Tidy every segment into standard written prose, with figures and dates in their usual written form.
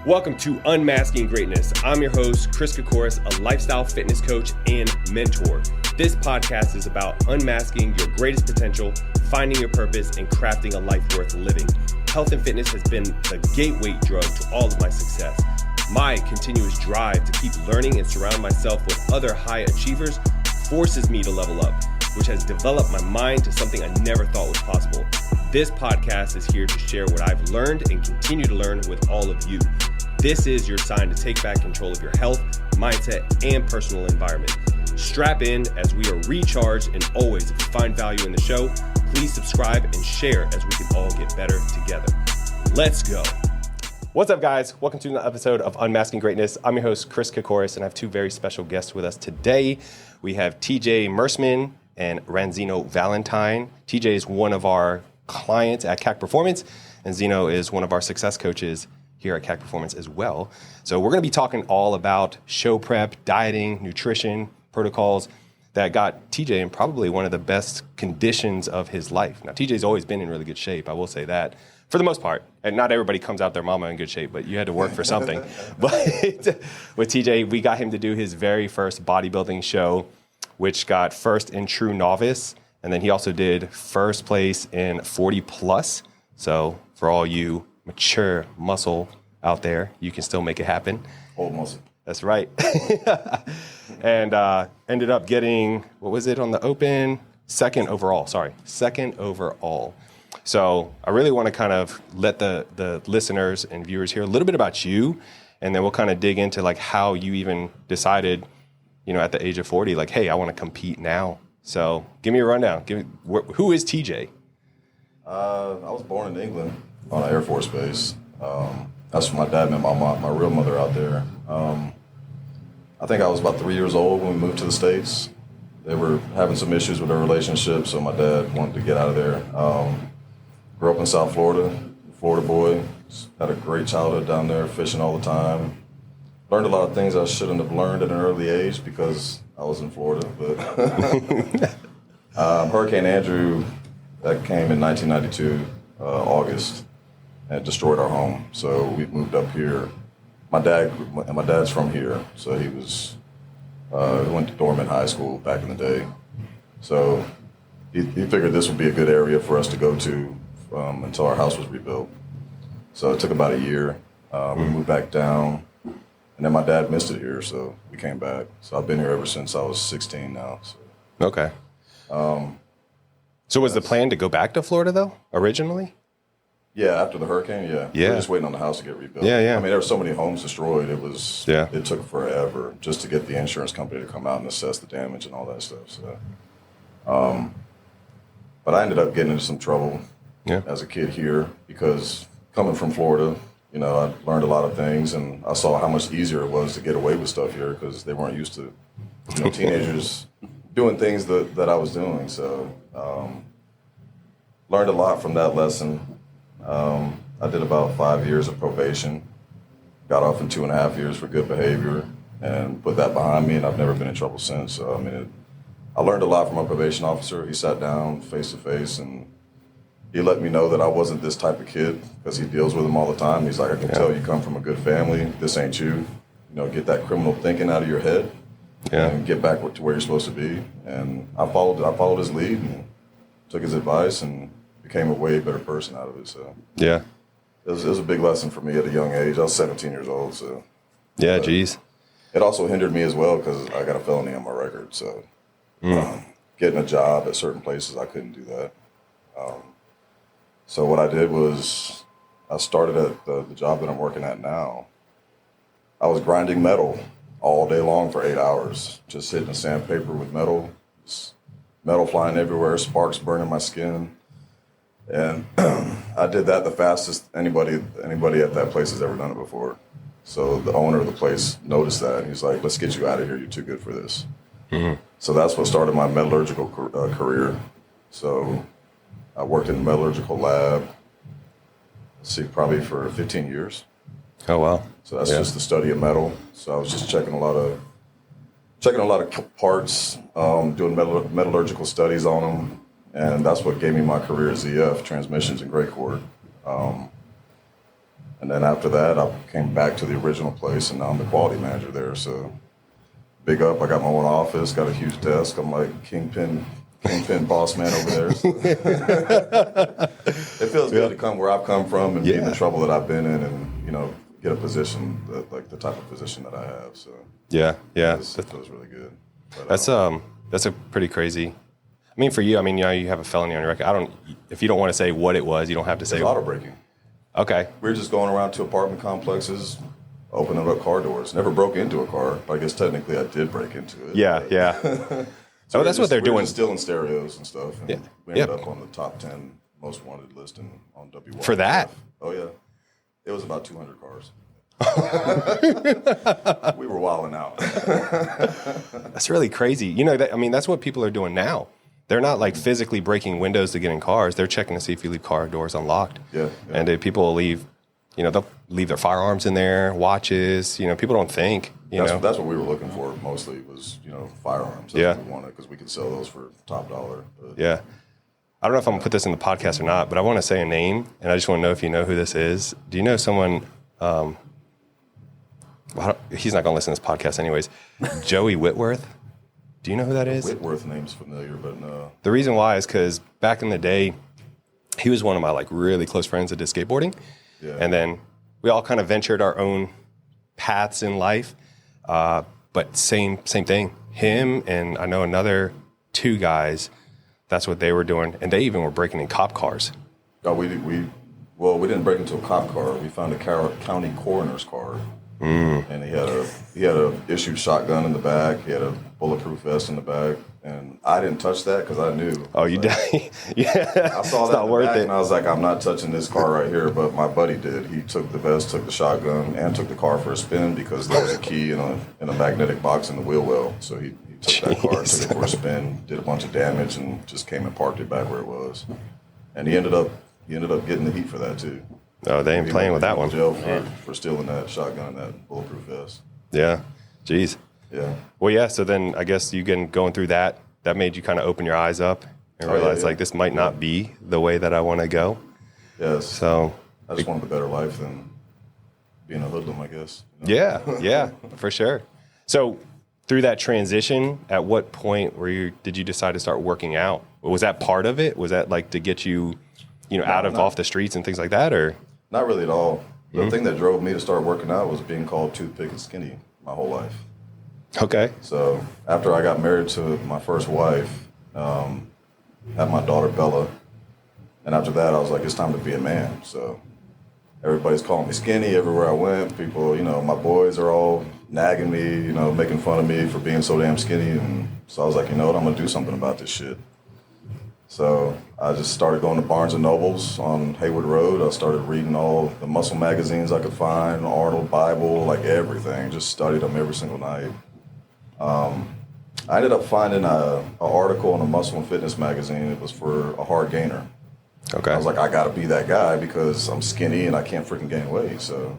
Welcome to Unmasking Greatness. I'm your host, Chris Kokoris, a lifestyle fitness coach and mentor. This podcast is about unmasking your greatest potential, finding your purpose, and crafting a life worth living. Health and fitness has been the gateway drug to all of my success. My continuous drive to keep learning and surround myself with other high achievers forces me to level up, which has developed my mind to something I never thought was possible. This podcast is here to share what I've learned and continue to learn with all of you. This is your sign to take back control of your health, mindset, and personal environment. Strap in as we are recharged, and always, if you find value in the show, please subscribe and share as we can all get better together. Let's go. What's up, guys? Welcome to another episode of Unmasking Greatness. I'm your host, Chris Kokoris, and I have two very special guests with us today. We have TJ Mersman and Ranzino Valentine. TJ is one of our clients at Kak Performance, and Zeno is one of our success coaches here at Kak Performance as well. So we're going to be talking all about show prep, dieting, nutrition, protocols that got TJ in probably one of the best conditions of his life. Now, TJ's always been in really good shape, I will say that, for the most part. And not everybody comes out their mama in good shape, but you had to work for something. But with TJ, we got him to do his very first bodybuilding show, which got first in True Novice. And then he also did first place in 40 plus. So for all you mature muscle out there, you can still make it happen. Old muscle. That's right. And ended up getting, what was it on the open? Second overall. So I really want to kind of let the listeners and viewers hear a little bit about you, and then we'll kind of dig into like how you even decided, you know, at the age of 40, like, hey, I want to compete now. So give me a rundown. Who is TJ? I was born in England on an Air Force base. That's when my dad met my real mother out there. I think I was about 3 years old when we moved to the States. They were having some issues with their relationship, so my dad wanted to get out of there. Grew up in South Florida, Florida boy. Had a great childhood down there, fishing all the time. Learned a lot of things I shouldn't have learned at an early age because I was in Florida. But Hurricane Andrew, that came in 1992, August, and destroyed our home. So we moved up here. My dad's from here, so he went to Dorman High School back in the day. So he figured this would be a good area for us to go to until our house was rebuilt. So it took about a year. We moved back down, and then my dad missed it here, so we came back. So I've been here ever since I was 16 now. So. Okay. So was the plan to go back to Florida, though, originally? Yeah, after the hurricane, yeah. We were just waiting on the house to get rebuilt. Yeah. I mean, there were so many homes destroyed. It took forever just to get the insurance company to come out and assess the damage and all that stuff. So, but I ended up getting into some trouble as a kid here because coming from Florida, you know, I learned a lot of things, and I saw how much easier it was to get away with stuff here because they weren't used to, you know, teenagers doing things that I was doing. So, learned a lot from that lesson. I did about 5 years of probation, got off in 2.5 years for good behavior, and put that behind me, and I've never been in trouble since. So, I mean, I learned a lot from a probation officer. He sat down face to face, and he let me know that I wasn't this type of kid because he deals with them all the time. He's like, I can tell you come from a good family. This ain't you. You know, get that criminal thinking out of your head and get back to where you're supposed to be. And I followed his lead and took his advice and became a way better person out of it. So it was a big lesson for me at a young age. I was 17 years old. So geez. It also hindered me as well because I got a felony on my record. So getting a job at certain places, I couldn't do that. So what I did was I started at the job that I'm working at now. I was grinding metal all day long for 8 hours, just hitting the sandpaper with metal, metal flying everywhere, sparks burning my skin. And I did that the fastest anybody at that place has ever done it before. So the owner of the place noticed that, and he's like, let's get you out of here. You're too good for this. Mm-hmm. So that's what started my metallurgical career. So I worked in the metallurgical lab, probably for 15 years. Oh, wow. So that's just the study of metal. So I was just checking a lot of parts, doing metallurgical studies on them. And that's what gave me my career at ZF, transmissions and Grey Cord. And And then after that, I came back to the original place, and now I'm the quality manager there. So big up. I got my own office, got a huge desk. I'm like kingpin boss man over there. So. It feels good to come where I've come from and be in the trouble that I've been in, and get a position like the type of position that I have. So yeah. It feels really good. But, that's a pretty crazy. I mean, for you, you have a felony on your record. If you don't want to say what it was, you don't have to say. It's auto braking. Okay. We were just going around to apartment complexes, opening up car doors. Never broke into a car, but I guess technically I did break into it. Yeah. So that's what they're doing. Just stealing stereos and stuff. And we ended up on the top 10 most wanted list on WY. For that? Oh, yeah. It was about 200 cars. We were wilding out. That's really crazy. That's what people are doing now. They're not like physically breaking windows to get in cars. They're checking to see if you leave car doors unlocked. Yeah. And people will leave, they'll leave their firearms in there, watches. People don't think. That's what we were looking for mostly was, firearms. That's what we wanted because we could sell those for top dollar. But. Yeah. I don't know if I'm going to put this in the podcast or not, but I want to say a name, and I just want to know if you know who this is. Do you know someone, he's not going to listen to this podcast anyways, Joey Whitworth? Do you know who that is? Whitworth name's familiar, but no. The reason why is because back in the day, he was one of my really close friends that did skateboarding. Yeah. And then we all kind of ventured our own paths in life. But same thing. Him and I know another 2 guys, that's what they were doing. And they even were breaking in cop cars. Oh, we didn't break into a cop car. We found a county coroner's car. And he had a issued shotgun in the back. He had a bulletproof vest in the back, and I didn't touch that because I knew. Oh, you did? Yeah. I saw that in the back, and I was like, I'm not touching this car right here. But my buddy did. He took the vest, took the shotgun, and took the car for a spin because there was a key in a magnetic box in the wheel well. So he took that car, took it for a spin, did a bunch of damage, and just came and parked it back where it was. And he ended up getting the heat for that too. Oh, they ain't playing with that one. Jail for stealing that shotgun and that bulletproof vest. Yeah. Jeez. Yeah. Well, yeah. So then I guess going through that made you kind of open your eyes up and realize like this might not be the way that I want to go. Yes. So I just wanted a better life than being a hoodlum, I guess. Yeah, for sure. So through that transition, at what point did you decide to start working out? Was that part of it? Was that like to get you, off the streets and things like that, or? Not really at all. The thing that drove me to start working out was being called toothpick and skinny my whole life. Okay. So after I got married to my first wife, had my daughter Bella, and after that I was like, it's time to be a man. So everybody's calling me skinny everywhere I went. People, my boys are all nagging me, making fun of me for being so damn skinny. And so I was like, I'm going to do something about this shit. So I just started going to Barnes & Nobles on Haywood Road. I started reading all the muscle magazines I could find, Arnold, Bible, like everything. Just studied them every single night. I ended up finding an article in a muscle and fitness magazine. It was for a hard gainer. Okay. I was like, I got to be that guy because I'm skinny and I can't freaking gain weight. So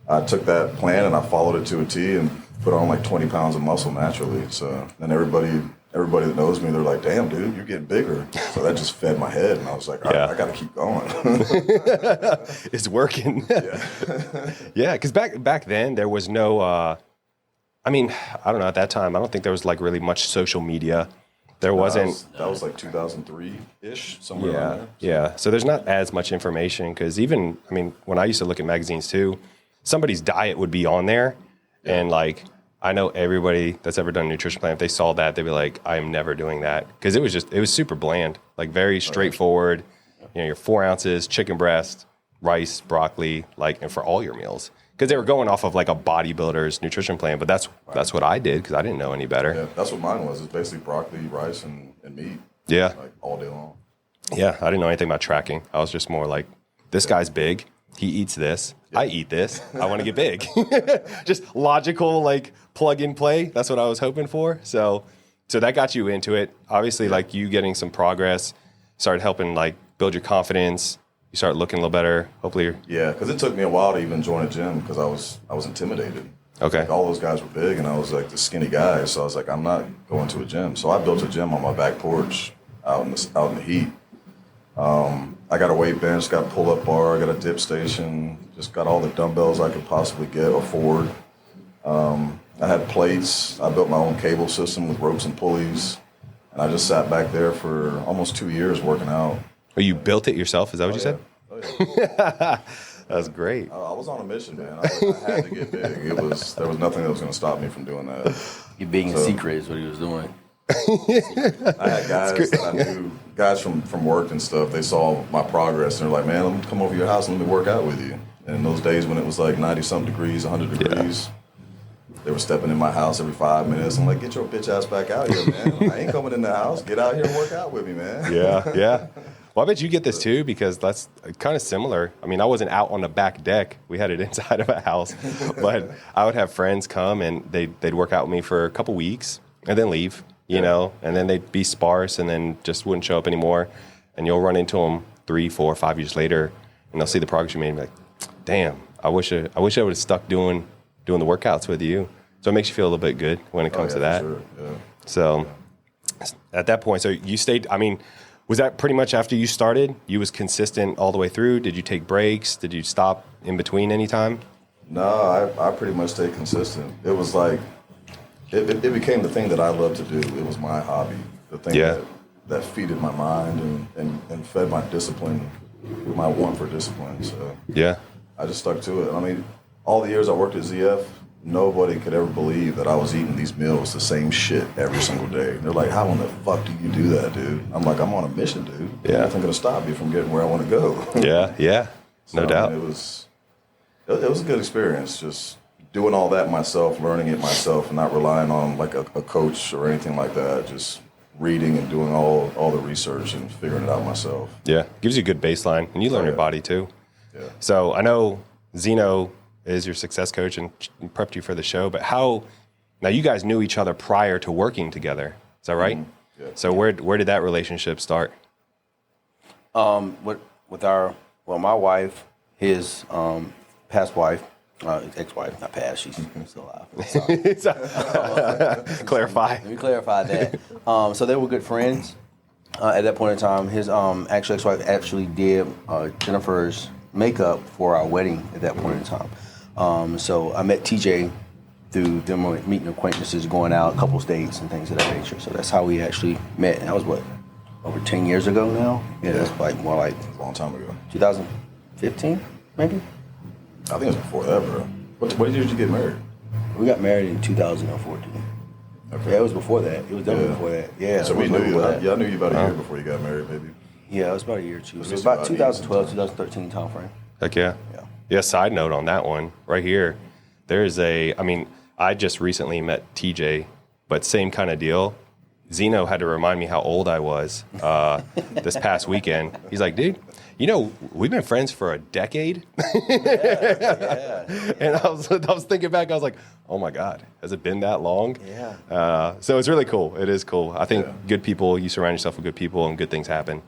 I took that plan and I followed it to a T and put on like 20 pounds of muscle naturally. So then everybody that knows me, they're like, damn, dude, you're getting bigger. So that just fed my head. And I was like, all right, I got to keep going. It's working. Yeah. Yeah, because back then there was no, I don't know, at that time, I don't think there was like really much social media. There wasn't. That was like 2003-ish, somewhere around there. Yeah. So there's not as much information because even, when I used to look at magazines too, somebody's diet would be on there. Yeah. And like, I know everybody that's ever done a nutrition plan, if they saw that, they'd be like, I am never doing that. Because it was super bland, like very straightforward. Your 4 ounces, chicken breast, rice, broccoli, and for all your meals. Because they were going off of like a bodybuilder's nutrition plan, but that's what I did because I didn't know any better. Yeah, that's what mine was. It's basically broccoli, rice, and meat. Yeah. Like all day long. Yeah, I didn't know anything about tracking. I was just more like, this guy's big. He eats this. Yeah. I eat this. I want to get big. Just logical, like plug and play. That's what I was hoping for. So that got you into it. Obviously, like you getting some progress, started helping like build your confidence. You start looking a little better. Hopefully, yeah, because it took me a while to even join a gym because I was intimidated. Okay. Like all those guys were big, and I was like the skinny guy. So I was like, I'm not going to a gym. So I built a gym on my back porch out in the heat. I got a weight bench, got a pull-up bar, got a dip station, just got all the dumbbells I could possibly afford. I had plates. I built my own cable system with ropes and pulleys. And I just sat back there for almost 2 years working out. Oh, you built it yourself? Is that what you said? Oh, yeah. That's great. I was on a mission, man. I had to get big. There was nothing that was going to stop me from doing that. You being in secret is what he was doing. I had guys that I knew, guys from work and stuff, they saw my progress, and they're like, man, let me come over to your house and let me work out with you. And in those days when it was like 90-something degrees, 100 degrees, they were stepping in my house every 5 minutes. I'm like, get your bitch ass back out here, man. I ain't coming in the house. Get out here and work out with me, man. Yeah. Well, I bet you get this too, because that's kind of similar. I mean, I wasn't out on the back deck. We had it inside of a house. But I would have friends come, and they'd work out with me for a couple weeks and then leave, you know, and then they'd be sparse and then just wouldn't show up anymore. And you'll run into them 3, 4, 5 years later, and they'll see the progress you made and be like, damn, I wish I would have stuck doing the workouts with you. So it makes you feel a little bit good when it comes to that. Sure. Yeah. So at that point, so you stayed, I mean, was that pretty much after you started? You was consistent all the way through? Did you take breaks? Did you stop in between any time? No, I pretty much stayed consistent. It was like, it became the thing that I loved to do. It was my hobby, the thing that feeded my mind and fed my discipline, my want for discipline. So I just stuck to it. I mean, all the years I worked at ZF, nobody could ever believe that I was eating these meals, the same shit every single day. They're like, how in the fuck do you do that, dude? I'm like, I'm on a mission, dude. Yeah. Nothing gonna stop me from getting where I want to go. Yeah. No doubt. I mean, it was a good experience, just doing all that myself, learning it myself, and not relying on like a coach or anything like that. Just reading and doing all the research and figuring it out myself. Yeah, gives you a good baseline, and you learn your body too. Yeah. So I know Zeno is your success coach and prepped you for the show, but now you guys knew each other prior to working together, is that right? Yeah. So where did that relationship start? With my wife, his past wife, ex-wife, not past, she's still alive. Clarify. Let me clarify that. So they were good friends at that point in time. His actual ex-wife actually did Jennifer's makeup for our wedding at that point in time. So I met TJ through them meeting acquaintances, going out a couple states and things of that nature. So that's how we actually met. And that was over 10 years ago now? Yeah, that's like more like A long time ago. 2015, maybe? I think it was before that, bro. What year did you get married? We got married in 2014. Okay. Yeah, it was before that. It was definitely before that. Yeah. So we knew you. I knew you about a year before you got married, maybe. Yeah, it was about a year or two. It It was was about about 2012, 2013 time frame. Heck yeah. Yeah, side note on that one, right here, I just recently met TJ, but same kind of deal. Zeno had to remind me how old I was this past weekend. He's like, dude, we've been friends for a decade. And I was thinking back, I was like, oh my God, has it been that long? Yeah. So it's really cool. It is cool. I think good people, you surround yourself with good people and good things happen.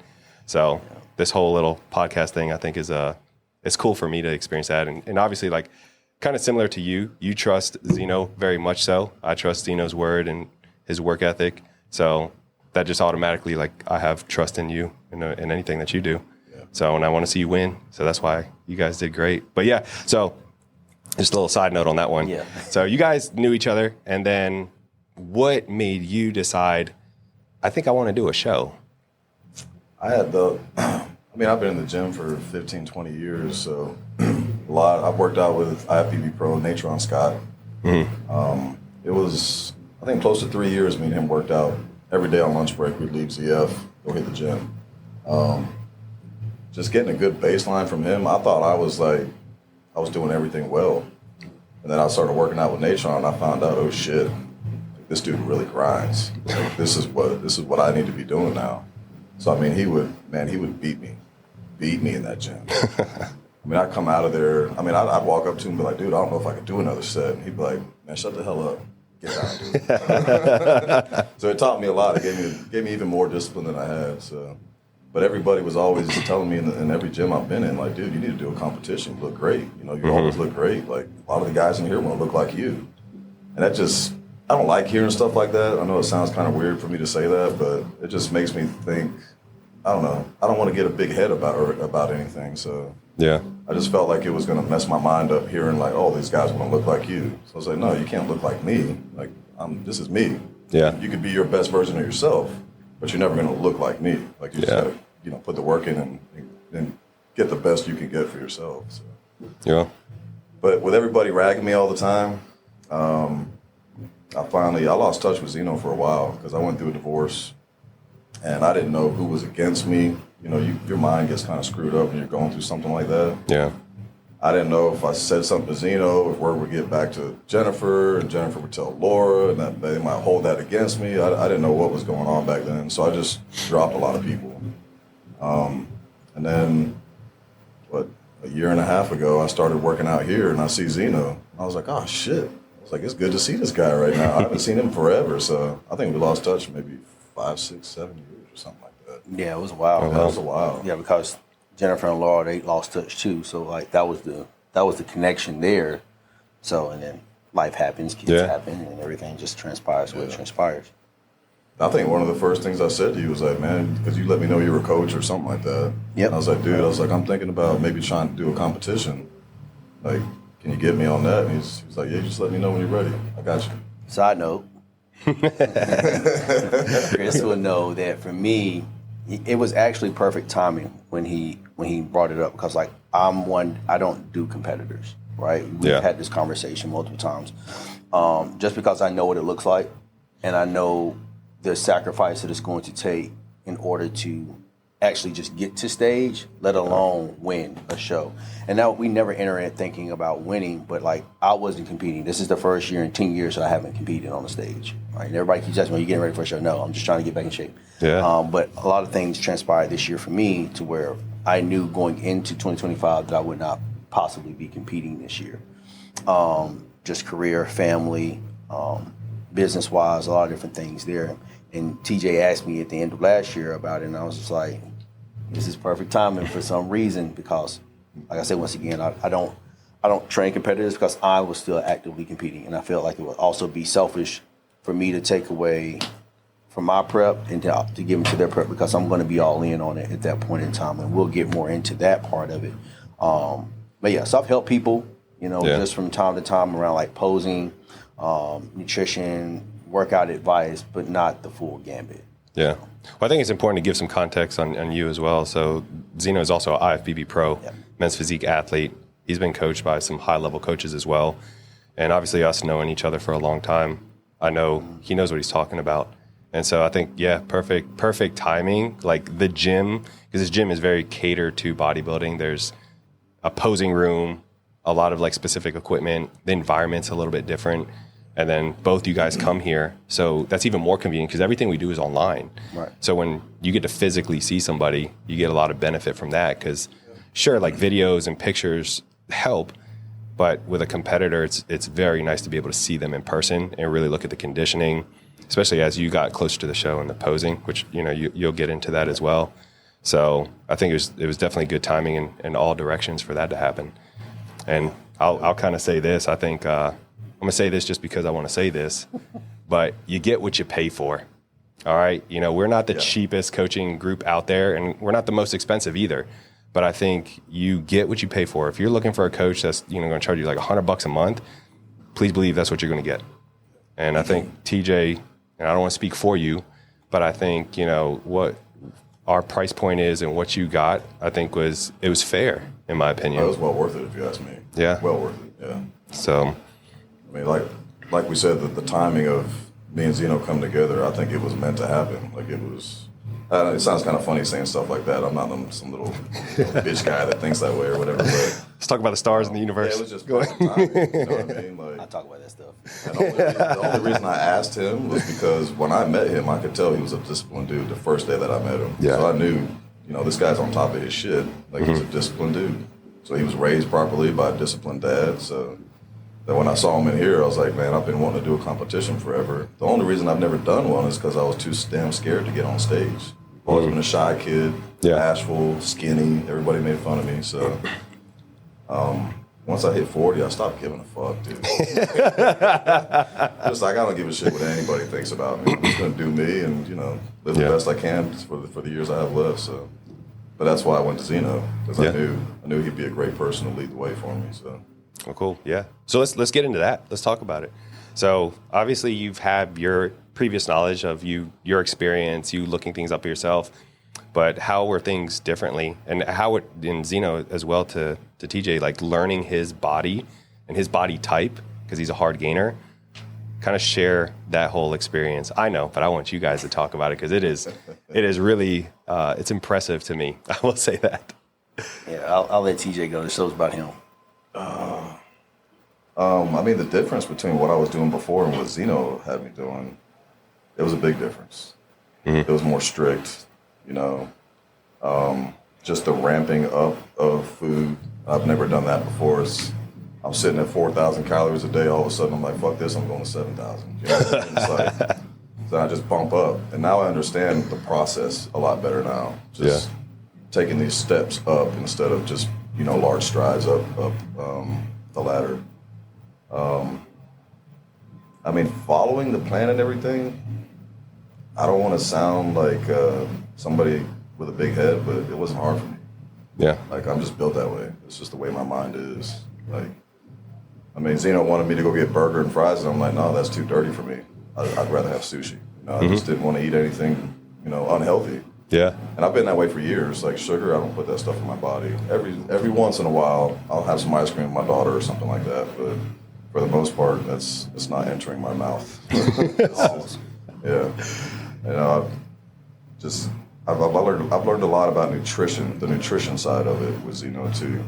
So this whole little podcast thing, I think it's cool for me to experience that. And obviously, like, kind of similar to you trust Zeno very much so. I trust Zeno's word and his work ethic. So that just automatically, like, I have trust in you in anything that you do. Yeah. So, and I want to see you win. So that's why you guys did great. But yeah, so just a little side note on that one. Yeah. So you guys knew each other, and then what made you decide, I think I want to do a show? I've been in the gym for 15, 20 years, so I've worked out with IFBB Pro, Natron Scott. Mm-hmm. It was, I think, close to 3 years me and him worked out. Every day on lunch break, we'd leave ZF, go hit the gym. Just getting a good baseline from him, I thought I was doing everything well. And then I started working out with Natron, and I found out, oh shit, this dude really grinds. Like, this is what I need to be doing now. So I mean, he would beat me in that gym. I mean, I'd come out of there. I mean, I'd walk up to him and be like, dude, I don't know if I could do another set. And he'd be like, man, shut the hell up. Get down, dude. So it taught me a lot. It gave me even more discipline than I had. So, but everybody was always telling me in every gym I've been in, like, dude, you need to do a competition. You look great. You always look great. Like, a lot of the guys in here want to look like you. And that just, I don't like hearing stuff like that. I know it sounds kind of weird for me to say that, but it just makes me think, I don't know. I don't want to get a big head about anything. So Yeah. I just felt like it was going to mess my mind up hearing like, oh, these guys want to look like you. So I was like, no, you can't look like me. Like, this is me. Yeah. You could be your best version of yourself, but you're never going to look like me. Like, you just got to, put the work in and get the best you can get for yourself. So. Yeah. But with everybody ragging me all the time, I lost touch with Zeno for a while because I went through a divorce and I didn't know who was against me. Your mind gets kind of screwed up when you're going through something like that. Yeah. I didn't know if I said something to Zeno, if word would get back to Jennifer, and Jennifer would tell Laura, and that they might hold that against me. I didn't know what was going on back then, so I just dropped a lot of people. And then, a year and a half ago, I started working out here, and I see Zeno. I was like, oh, shit. I was like, it's good to see this guy right now. I haven't seen him forever, so I think we lost touch maybe 5, 6, 7 years or something like that. Yeah, it was a while. That was a while. Yeah, because Jennifer and Laura, they lost touch too. So like that was the connection there. So and then life happens, kids happen, and everything just transpires what transpires. I think one of the first things I said to you was like, man, because you let me know you were a coach or something like that. Yep. And I was like, dude, I'm thinking about maybe trying to do a competition. Like, can you get me on that? And he's like, yeah, just let me know when you're ready. I got you. Side note, Chris will know that for me, it was actually perfect timing when he brought it up because like I don't do competitors, right? We've had this conversation multiple times. Just because I know what it looks like and I know the sacrifice that it's going to take in order to actually just get to stage, let alone win a show. And now we never enter it thinking about winning, but like I wasn't competing. This is the first year in 10 years that I haven't competed on the stage. Right? And everybody keeps asking me, are you getting ready for a show? No, I'm just trying to get back in shape. Yeah. But a lot of things transpired this year for me to where I knew going into 2025 that I would not possibly be competing this year. Just career, family, business-wise, a lot of different things there. And TJ asked me at the end of last year about it, and I was just like, this is perfect timing for some reason because, like I said, once again, I don't train competitors because I was still actively competing, and I felt like it would also be selfish for me to take away from my prep and to give them to their prep because I'm going to be all in on it at that point in time, and we'll get more into that part of it. But yeah, so I've helped people, just from time to time around like posing, nutrition, workout advice, but not the full gambit. Yeah. Well, I think it's important to give some context on you as well. So Zeno is also an IFBB pro, men's physique athlete. He's been coached by some high-level coaches as well. And obviously us knowing each other for a long time, I know he knows what he's talking about. And so I think, perfect timing. Like the gym, because his gym is very catered to bodybuilding. There's a posing room, a lot of like specific equipment. The environment's a little bit different. And then both you guys come here. So that's even more convenient because everything we do is online. Right. So when you get to physically see somebody, you get a lot of benefit from that because sure, like videos and pictures help, but with a competitor, it's very nice to be able to see them in person and really look at the conditioning, especially as you got closer to the show and the posing, which, you'll get into that as well. So I think it was definitely good timing in all directions for that to happen. And I'll kind of say this, I think, I'm going to say this just because I want to say this, but you get what you pay for. All right. We're not the cheapest coaching group out there, and we're not the most expensive either. But I think you get what you pay for. If you're looking for a coach that's, going to charge you like $100 a month, please believe that's what you're going to get. And I think TJ, and I don't want to speak for you, but I think, what our price point is and what you got, I think it was fair, in my opinion. It was well worth it, if you ask me. Yeah. Well worth it, yeah. So, I mean, like we said, the timing of me and Zeno come together, I think it was meant to happen. Like it was. It sounds kind of funny saying stuff like that. I'm not some little bitch guy that thinks that way or whatever. But let's talk about the stars in the universe. Yeah, it was just perfect timing. You know what I mean? Like, I talk about that stuff. And the only reason I asked him was because when I met him, I could tell he was a disciplined dude the first day that I met him. Yeah. So I knew, this guy's on top of his shit. Like he's a disciplined dude. So he was raised properly by a disciplined dad. So that when I saw him in here, I was like, man, I've been wanting to do a competition forever. The only reason I've never done one is because I was too damn scared to get on stage. I've always been a shy kid, bashful, skinny. Everybody made fun of me. So once I hit 40, I stopped giving a fuck, dude. Just like, I don't give a shit what anybody thinks about me. I'm just going to do me and, live the best I can for the years I have left. So, but that's why I went to Zeno, because I knew he'd be a great person to lead the way for me. So. Oh, cool. Yeah. So let's get into that. Let's talk about it. So obviously you've had your previous knowledge of your experience, you looking things up yourself, but how were things differently? And how it, in Zeno as well to TJ, like learning his body and his body type, because he's a hard gainer, kind of share that whole experience. I know, but I want you guys to talk about it, because it is really, it's impressive to me. I will say that. Yeah, I'll let TJ go. The show's about him. I mean, the difference between what I was doing before and what Zeno had me doing, it was a big difference. Mm-hmm. It was more strict, just the ramping up of food. I've never done that before. I'm sitting at 4,000 calories a day. All of a sudden, I'm like, fuck this, I'm going to 7,000. It's like, so I just bump up. And now I understand the process a lot better now. Just taking these steps up instead of just, large strides up the ladder. I mean, following the plan and everything, I don't want to sound like somebody with a big head, but it wasn't hard for me. Yeah. Like, I'm just built that way. It's just the way my mind is. Like, I mean, Zeno wanted me to go get burger and fries, and I'm like, no, that's too dirty for me. I'd rather have sushi. I just didn't want to eat anything, unhealthy. Yeah. And I've been that way for years. Like, sugar, I don't put that stuff in my body. Every once in a while, I'll have some ice cream with my daughter or something like that, but for the most part, it's not entering my mouth. I've learned a lot about nutrition, the nutrition side of it with Zeno too.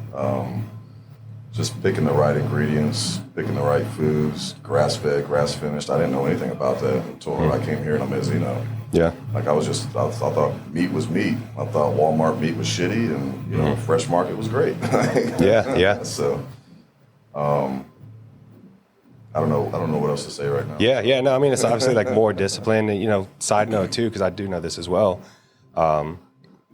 Just picking the right ingredients, picking the right foods, grass-fed, grass-finished. I didn't know anything about that until I came here and I met Zeno. Yeah. Like, I thought meat was meat. I thought Walmart meat was shitty and, Fresh Market was great. Yeah. So, I don't know what else to say right now. Yeah. No, I mean, it's obviously like more discipline. And, side note too, because I do know this as well.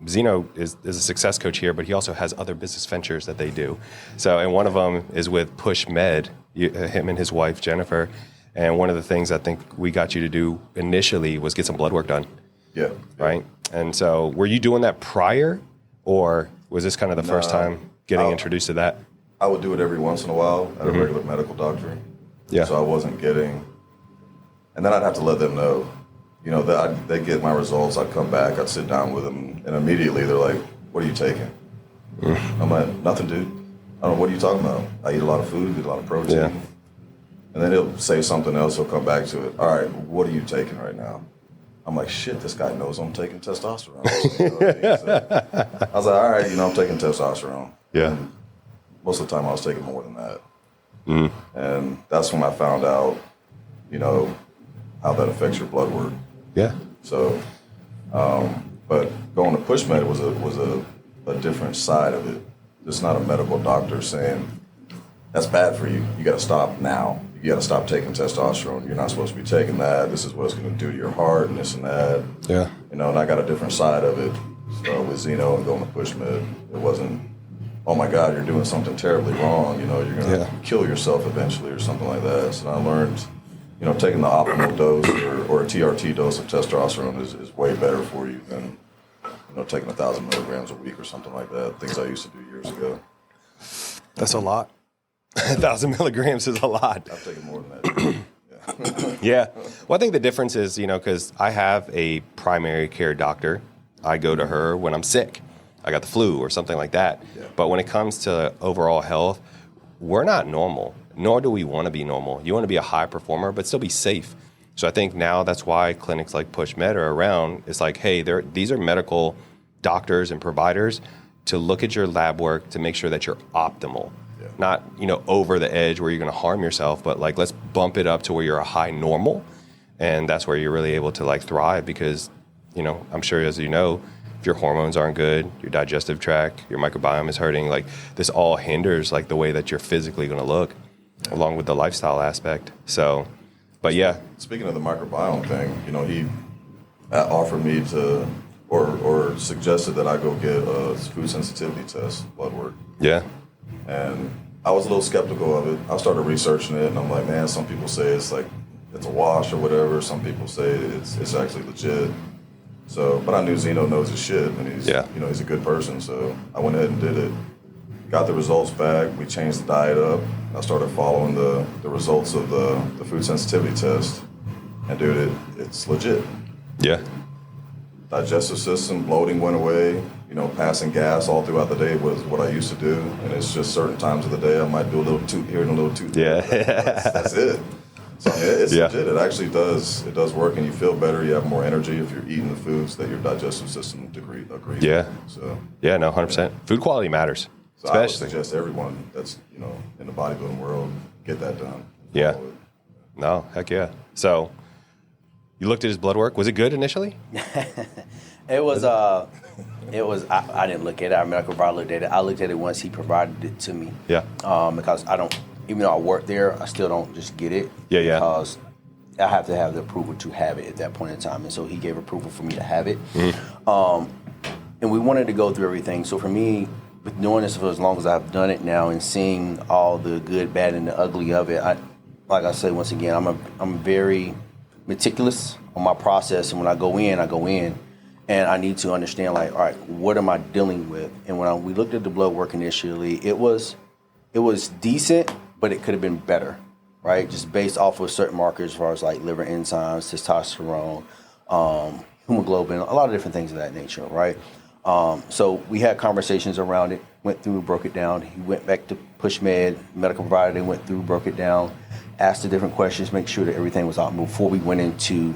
Zeno is a success coach here, but he also has other business ventures that they do. So, and one of them is with Push Med, him and his wife, Jennifer. And one of the things I think we got you to do initially was get some blood work done. Yeah. Right? And so were you doing that prior, or was this kind of the first time getting introduced to that? I would do it every once in a while at a regular medical doctor. Yeah. So I wasn't getting, and then I'd have to let them know, that they'd get my results. I'd come back, I'd sit down with them, and immediately they're like, what are you taking? I'm like, nothing, dude. I don't know, what are you talking about? I eat a lot of food, eat a lot of protein. Yeah. And then he'll say something else, he'll come back to it. All right, what are you taking right now? I'm like, shit, this guy knows I'm taking testosterone. So, I was like, all right, I'm taking testosterone. Yeah. And most of the time I was taking more than that. And that's when I found out, how that affects your blood work. Yeah. So, but going to Push Med was a different side of it. It's not a medical doctor saying, that's bad for you. You got to stop now. You got to stop taking testosterone. You're not supposed to be taking that. This is what it's going to do to your heart and this and that. Yeah. And I got a different side of it. So with Zeno and going to Push Med, it wasn't, oh my God, you're doing something terribly wrong. You're going to kill yourself eventually or something like that. So I learned, taking the optimal dose or a TRT dose of testosterone is way better for you than, taking 1,000 milligrams a week or something like that. Things I used to do years ago. That's a lot. 1,000 milligrams is a lot. I've taken more than that. Yeah. Well, I think the difference is, because I have a primary care doctor. I go to her when I'm sick. I got the flu or something like that. Yeah. But when it comes to overall health, we're not normal, nor do we want to be normal. You want to be a high performer, but still be safe. So I think now that's why clinics like Push Med are around. It's like, hey, these are medical doctors and providers to look at your lab work to make sure that you're optimal. Yeah. Not, over the edge where you're going to harm yourself, but like, let's bump it up to where you're a high normal. And that's where you're really able to like thrive because, I'm sure as if your hormones aren't good, your digestive tract, your microbiome is hurting, like this all hinders like the way that you're physically going to look along with the lifestyle aspect. So, but yeah. Speaking of the microbiome thing, he offered me to, or suggested that I go get a food sensitivity test, blood work. Yeah. And I was a little skeptical of it. I started researching it, and I'm like, man, some people say it's like it's a wash or whatever. Some people say it's actually legit. So, but I knew Zeno knows his shit, and he's he's a good person. So I went ahead and did it. Got the results back. We changed the diet up. I started following the results of the food sensitivity test, and dude, it's legit. Yeah. Digestive system, bloating went away. Passing gas all throughout the day was what I used to do, and it's just certain times of the day I might do a little toot here and a little toot there. Yeah. That's it. So it's legit. It actually does. It does work, and you feel better. You have more energy if you're eating the foods that your digestive system agrees. Yeah. With. So. Yeah. No. 100%. Food quality matters. So I would suggest everyone that's in the bodybuilding world get that done. Yeah. No. Heck yeah. So you looked at his blood work. Was it good initially? It was. I didn't look at it. I mean, I could probably look at it. I looked at it once he provided it to me. Yeah. Because I don't, even though I work there, I still don't just get it. Yeah. Because I have to have the approval to have it at that point in time, and so he gave approval for me to have it. Mm-hmm. And we wanted to go through everything. So for me, with doing this for as long as I've done it now, and seeing all the good, bad, and the ugly of it, like I said once again, I'm very meticulous on my process, and when I go in. And I need to understand, like, all right, what am I dealing with? And when we looked at the blood work initially, it was decent, but it could have been better, right? Just based off of certain markers as far as like liver enzymes, testosterone, hemoglobin, a lot of different things of that nature, right? So we had conversations around it, went through, broke it down. He went back to PushMed, medical provider, they went through, broke it down, asked the different questions, make sure that everything was optimal before we went into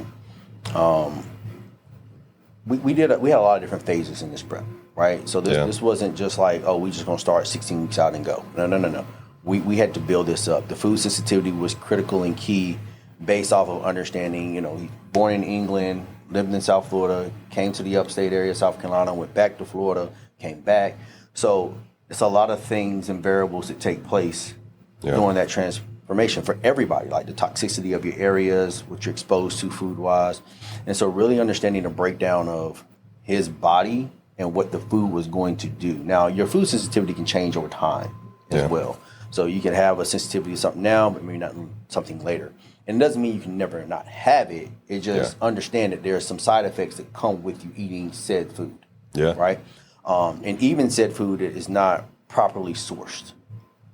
We had a lot of different phases in this prep, right? So this wasn't just like, oh, we just gonna start 16 weeks out and go. No. We had to build this up. The food sensitivity was critical and key based off of understanding, he's born in England, lived in South Florida, came to the upstate area, South Carolina, went back to Florida, came back. So it's a lot of things and variables that take place during that transformation for everybody, like the toxicity of your areas, what you're exposed to food-wise. And so really understanding the breakdown of his body and what the food was going to do. Now, your food sensitivity can change over time as well. So you can have a sensitivity to something now, but maybe not something later. And it doesn't mean you can never not have it. It just understand that there are some side effects that come with you eating said food. Yeah. Right? And even said food is not properly sourced.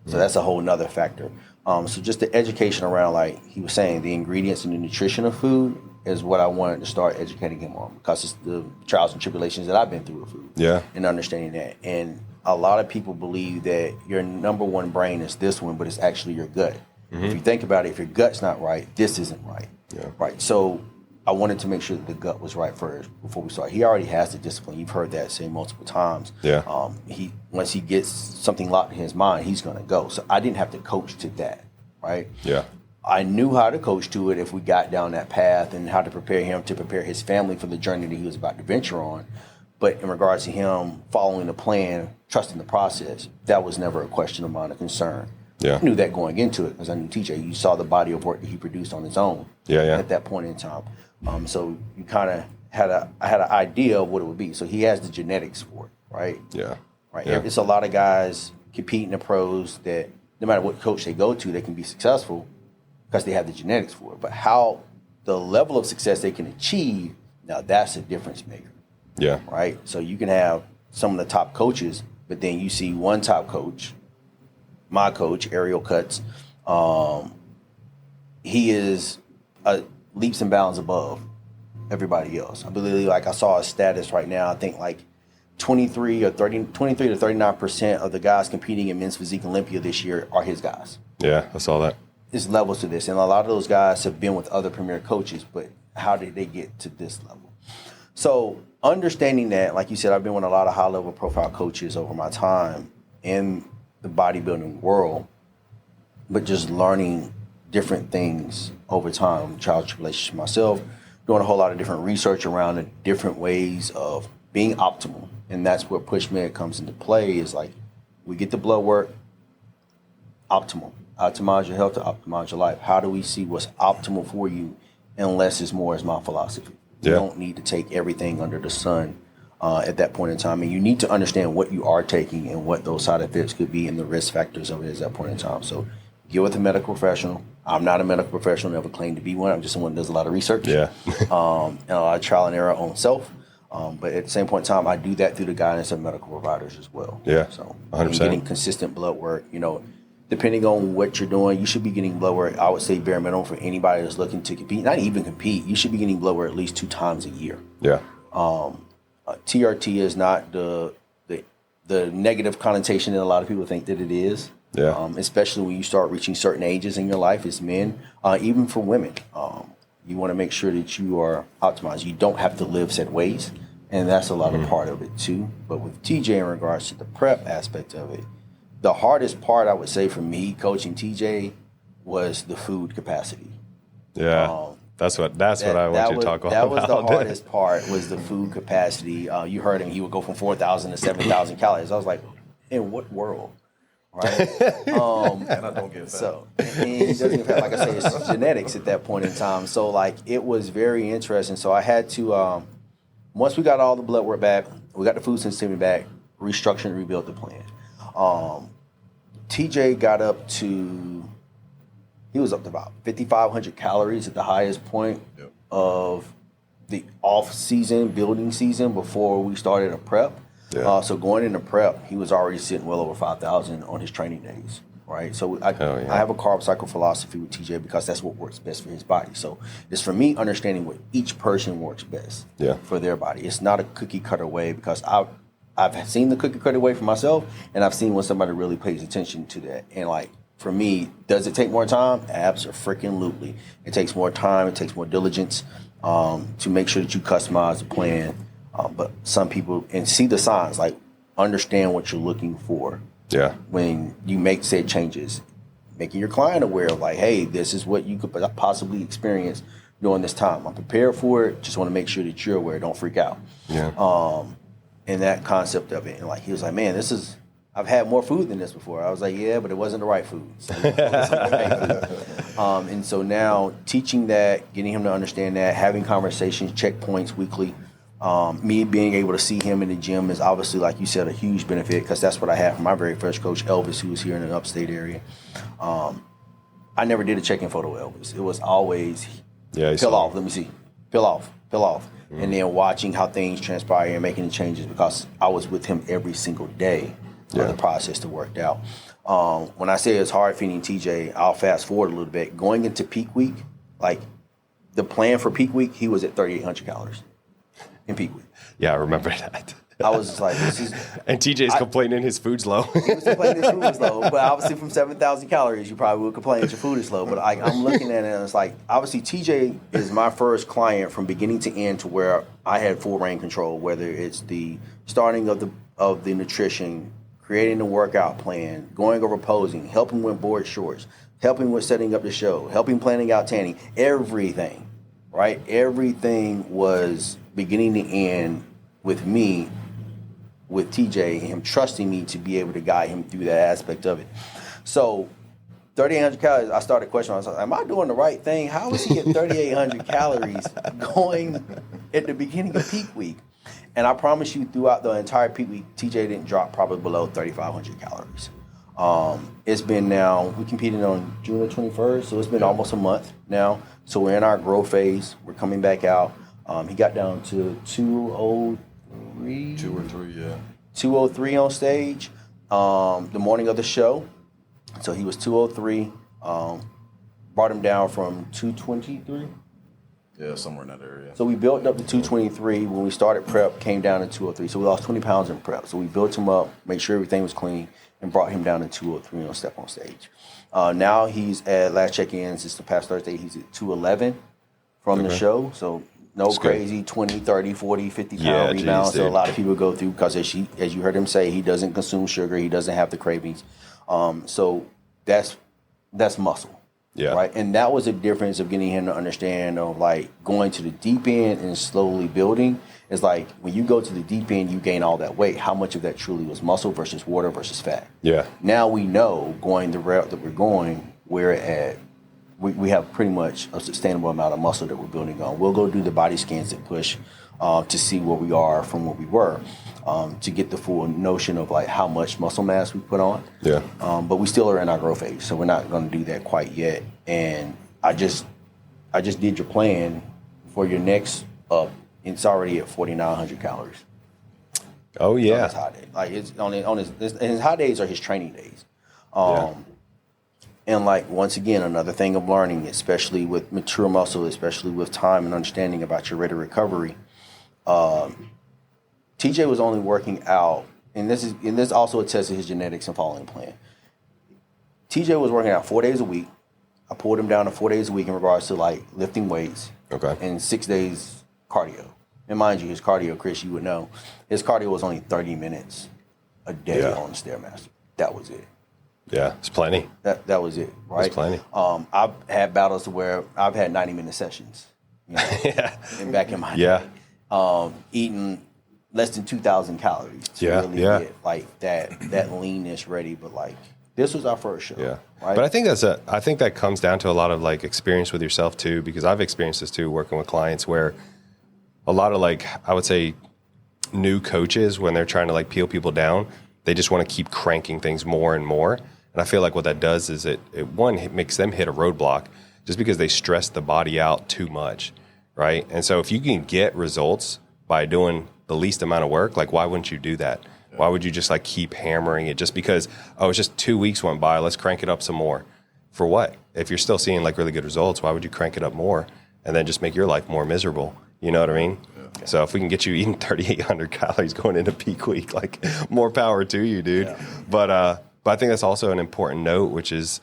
So that's a whole nother factor. So just the education around, like he was saying, the ingredients and the nutrition of food is what I wanted to start educating him on, because it's the trials and tribulations that I've been through with food. Yeah. And understanding that. And a lot of people believe that your number one brain is this one, but it's actually your gut. Mm-hmm. If you think about it, if your gut's not right, this isn't right. Yeah. Right. So I wanted to make sure that the gut was right first before we start. He already has the discipline. You've heard that say multiple times. Yeah. Once he gets something locked in his mind, he's going to go. So I didn't have to coach to that. Right. Yeah. I knew how to coach to it if we got down that path, and how to prepare him to prepare his family for the journey that he was about to venture on. But in regards to him following the plan, trusting the process, that was never a question of mine, a concern. Yeah. I knew that going into it, because I knew TJ. You saw the body of work that he produced on his own. At that point in time. So you kind of I had an idea of what it would be. So he has the genetics for it, right? Yeah. Right. Yeah. It's a lot of guys competing in the pros that no matter what coach they go to, they can be successful because they have the genetics for it. But how the level of success they can achieve, now that's a difference maker. Yeah. Right? So you can have some of the top coaches, but then you see one top coach, my coach, Ariel Cutts, he is leaps and bounds above everybody else. I believe, like, I saw a status right now, I think like 23 to 39% of the guys competing in Men's Physique Olympia this year are his guys. Yeah, I saw that. There's levels to this, and a lot of those guys have been with other premier coaches, but how did they get to this level? So understanding that, like you said, I've been with a lot of high-level profile coaches over my time in the bodybuilding world, but just learning different things over time, trials and tribulations myself, doing a whole lot of different research around the different ways of being optimal. And that's where PushMed comes into play, is like, we get the blood work, optimal. Optimize your health to optimize your life. How do we see what's optimal for you? And less is more is my philosophy. You don't need to take everything under the sun at that point in time. And you need to understand what you are taking and what those side effects could be and the risk factors of it at that point in time. So get with a medical professional. I'm not a medical professional, never claimed to be one. I'm just someone who does a lot of research. Yeah. And a lot of trial and error on self. But at the same point in time, I do that through the guidance of medical providers as well. Yeah. So 100%. getting consistent blood work, depending on what you're doing, you should be getting blood work. I would say bare minimum for anybody that's looking to compete, not even compete, you should be getting blood work at least 2 times a year. Yeah. TRT is not the negative connotation that a lot of people think that it is. Yeah. Especially when you start reaching certain ages in your life as men, even for women. You want to make sure that you are optimized. You don't have to live set ways, and that's a lot of part of it too. But with TJ in regards to the prep aspect of it, the hardest part I would say for me coaching TJ was the food capacity. Yeah. That's what I want you to talk about. That was the hardest part, was the food capacity. You heard him, he would go from 4,000 to 7,000 calories. I was like, in what world? Right? And I don't get fat. So, and he doesn't get fat. Like I say, it's genetics at that point in time. So, like, it was very interesting. So I had to, once we got all the blood work back, we got the food sensitivity back, restructure and rebuild the plan. TJ got up to, he was up to about 5,500 calories at the highest point of the off-season, building season before we started a prep. Yeah. So going into prep, he was already sitting well over 5,000 on his training days, right? So I have a carb cycle philosophy with TJ because that's what works best for his body. So it's for me understanding what each person works best for their body. It's not a cookie cutter way, because I've seen the cookie cutter way for myself, and I've seen when somebody really pays attention to that. And like, for me, does it take more time? Abso-freaking-lutely. It takes more time. It takes more diligence to make sure that you customize the plan. But some people, and see the signs, like understand what you're looking for. Yeah. When you make said changes, making your client aware of like, hey, this is what you could possibly experience during this time. I'm prepared for it. Just want to make sure that you're aware. Don't freak out. Yeah. And that concept of it. And like, he was like, man, I've had more food than this before. I was like, yeah, but it wasn't the right food. So and so now teaching that, getting him to understand that, having conversations, checkpoints weekly, me being able to see him in the gym is obviously, like you said, a huge benefit, because that's what I had from my very first coach, Elvis, who was here in the upstate area. I never did a check-in photo of Elvis. It was always peel off, let me see, peel off. Mm-hmm. And then watching how things transpire and making the changes, because I was with him every single day of the process that worked out. When I say it's hard feeding TJ, I'll fast forward a little bit. Going into peak week, like the plan for peak week, he was at 3,800 calories in peak week. Yeah, I remember that. I was just like, this is... And TJ's complaining his food's low. He was complaining his food is low, but obviously from 7,000 calories, you probably would complain that your food is low. But I'm looking at it and it's like, obviously TJ is my first client from beginning to end, to where I had full reign control, whether it's the starting of the nutrition, creating the workout plan, going over posing, helping with board shorts, helping with setting up the show, helping planning out tanning, everything, right? Everything was beginning to end with me, with TJ, and him trusting me to be able to guide him through that aspect of it. So 3,800 calories, I started questioning myself, am I doing the right thing? How is he at 3,800 calories going at the beginning of peak week? And I promise you, throughout the entire peak week, TJ didn't drop probably below 3,500 calories. It's been now, we competed on June the 21st, so it's been almost a month now. So we're in our growth phase. We're coming back out. He got down to 203. 203 on stage the morning of the show. So he was 203. Brought him down from 223. Yeah, somewhere in that area. So we built up to 223. When we started prep, came down to 203. So we lost 20 pounds in prep. So we built him up, made sure everything was clean, and brought him down to 203 on step on stage. Now he's at last check-ins, it's the past Thursday, he's at 211 from the show. So no That's crazy good. 20, 30, 40, 50 pound rebounds that a lot of people go through, because as you heard him say, he doesn't consume sugar, he doesn't have the cravings. So that's muscle. Yeah. Right. And that was a difference of getting him to understand of like going to the deep end and slowly building. It's like when you go to the deep end, you gain all that weight. How much of that truly was muscle versus water versus fat? Yeah. Now we know, going the route that we're going, we have pretty much a sustainable amount of muscle that we're building on. We'll go do the body scans that push to see where we are from where we were, to get the full notion of like how much muscle mass we put on. Yeah. But we still are in our growth phase, so we're not going to do that quite yet. And I just did your plan for your next up. It's already at 4,900 calories. Oh yeah. On his high day. Like it's on his high days are his training days. And like once again, another thing of learning, especially with mature muscle, especially with time and understanding about your rate of recovery. TJ was only working out, and this also attests to his genetics and following plan. TJ was working out 4 days a week. I pulled him down to 4 days a week in regards to like lifting weights. Okay. And 6 days cardio. And mind you, his cardio, Chris, you would know, his cardio was only 30 minutes a day on the Stairmaster. That was it. Yeah, it's plenty. That was it, right? It's plenty. I've had battles where I've had 90-minute sessions. You know, and back in my day. Eating less than 2,000 calories to really get like that leanness ready. But like this was our first show. Yeah. Right? But I think that comes down to a lot of like experience with yourself too, because I've experienced this too working with clients where a lot of like, I would say new coaches, when they're trying to like peel people down, they just want to keep cranking things more and more. And I feel like what that does is it makes them hit a roadblock just because they stress the body out too much, right? And so if you can get results by doing the least amount of work, like why wouldn't you do that? Why would you just like keep hammering it just because, it's just 2 weeks went by, let's crank it up some more. For what? If you're still seeing like really good results, why would you crank it up more and then just make your life more miserable? You know what I mean? Yeah. So if we can get you eating 3,800 calories going into peak week, like more power to you, dude. Yeah. But I think that's also an important note, which is,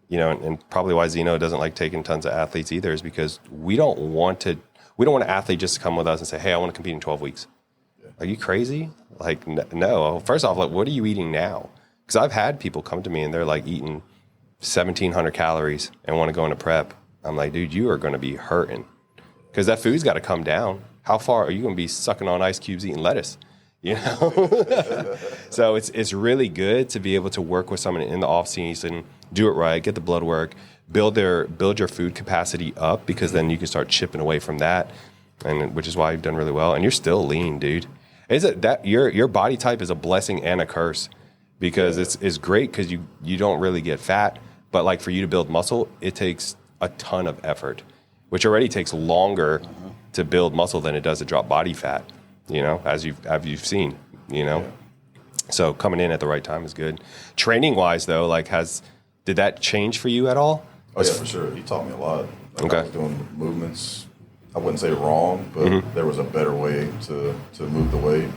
and probably why Zeno doesn't like taking tons of athletes either, is because we don't want an athlete just to come with us and say, hey, I want to compete in 12 weeks. Yeah. Are you crazy? Like, no. First off, like, what are you eating now? Because I've had people come to me and they're like eating 1,700 calories and want to go into prep. I'm like, dude, you are going to be hurting because that food's got to come down. How far are you going to be sucking on ice cubes eating lettuce? So it's really good to be able to work with someone in the off season, do it right, get the blood work, build your food capacity up, because then you can start chipping away from that, and which is why you've done really well. And you're still lean, dude. Is it that your body type is a blessing and a curse, because it's great because you don't really get fat, but like for you to build muscle, it takes a ton of effort, which already takes longer to build muscle than it does to drop body fat. As you've seen, So coming in at the right time is good. Training wise though, like did that change for you at all? Oh yeah, for sure. He taught me a lot. Like, okay. I was doing movements, I wouldn't say wrong, but there was a better way to move the weight.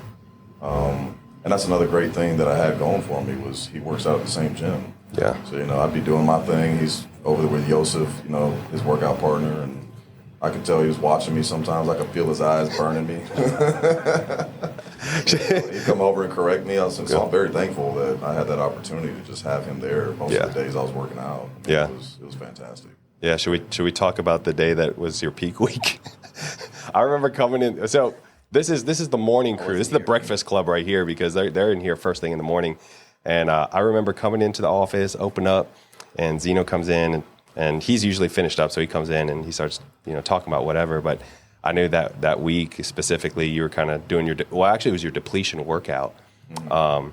And that's another great thing that I had going for me was he works out at the same gym. Yeah. So, I'd be doing my thing. He's over there with Yosef, his workout partner, and I could tell he was watching me sometimes. I could feel his eyes burning me. He'd come over and correct me. So I'm very thankful that I had that opportunity to just have him there most of the days I was working out. Yeah. It was fantastic. Yeah, should we talk about the day that was your peak week? I remember coming in. So this is the morning crew. This is the breakfast club right here, because they're in here first thing in the morning. And I remember coming into the office, open up, and Zeno comes in, and he's usually finished up, so he comes in and he starts talking about whatever. But I knew that week specifically you were kind of doing it was your depletion workout. And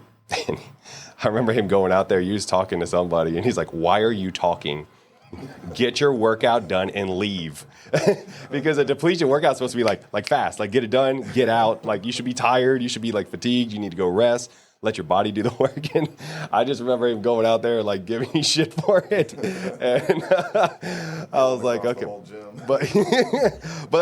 I remember him going out there. You was talking to somebody, and he's like, "Why are you talking? Get your workout done and leave." Because a depletion workout is supposed to be like fast, like get it done, get out. Like you should be tired, you should be like fatigued, you need to go rest, let your body do the work. And I just remember him going out there like giving me shit for it. And I was like, okay, but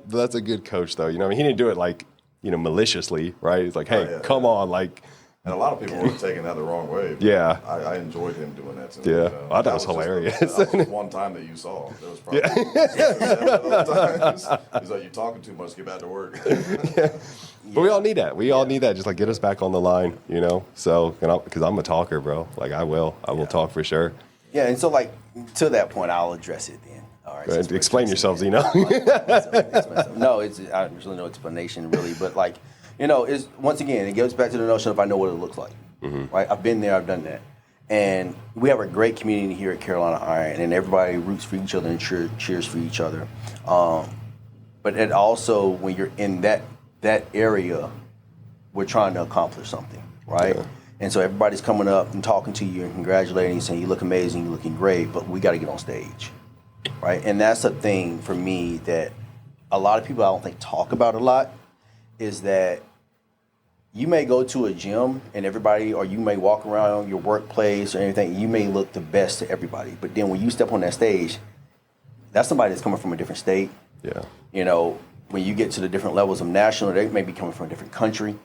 that's a good coach though. He didn't do it like maliciously, right? He's like, hey, come on, like. And a lot of people were taking that the wrong way. Yeah. I enjoyed him doing that to me. Yeah. I thought it was hilarious. That was one time that you saw. There was probably 7 other times. He's like, you're talking too much, get back to work. But we all need that. We all need that. Just like get us back on the line, So, because I'm a talker, bro. Like I will talk for sure. Yeah. And so like to that point, I'll address it then. All right. Explain yourself, Zeno. No, I there's really no explanation really, but like, is once again, it goes back to the notion of I know what it looks like, right? I've been there, I've done that. And we have a great community here at Carolina Iron, and everybody roots for each other and cheers for each other. but it also, when you're in that area, we're trying to accomplish something, right? Yeah. And so everybody's coming up and talking to you and congratulating you, saying you look amazing, you're looking great, but we got to get on stage, right? And that's a thing for me that a lot of people I don't think talk about a lot, is that you may go to a gym and everybody, or you may walk around your workplace or anything, you may look the best to everybody, but then when you step on that stage, that's somebody that's coming from a different state. Yeah. You know, when you get to the different levels of national, they may be coming from a different country.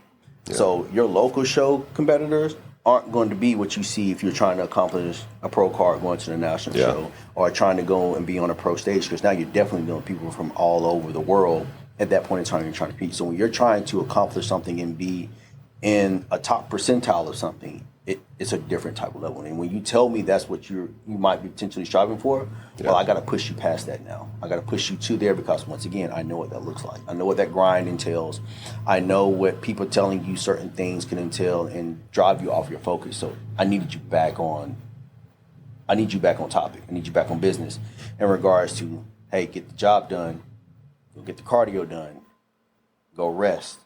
Yeah. So your local show competitors aren't going to be what you see if you're trying to accomplish a pro card going to the national show, or trying to go and be on a pro stage, because now you're definitely dealing with people from all over the world. At that point in time, you're trying to compete. So when you're trying to accomplish something and be in a top percentile of something, it's a different type of level. And when you tell me that's what you might be potentially striving for, well, I got to push you past that now. I got to push you to there, because once again, I know what that looks like. I know what that grind entails. I know what people telling you certain things can entail and drive you off your focus. So I need you back on topic. I need you back on business in regards to, hey, get the job done, go get the cardio done, go rest,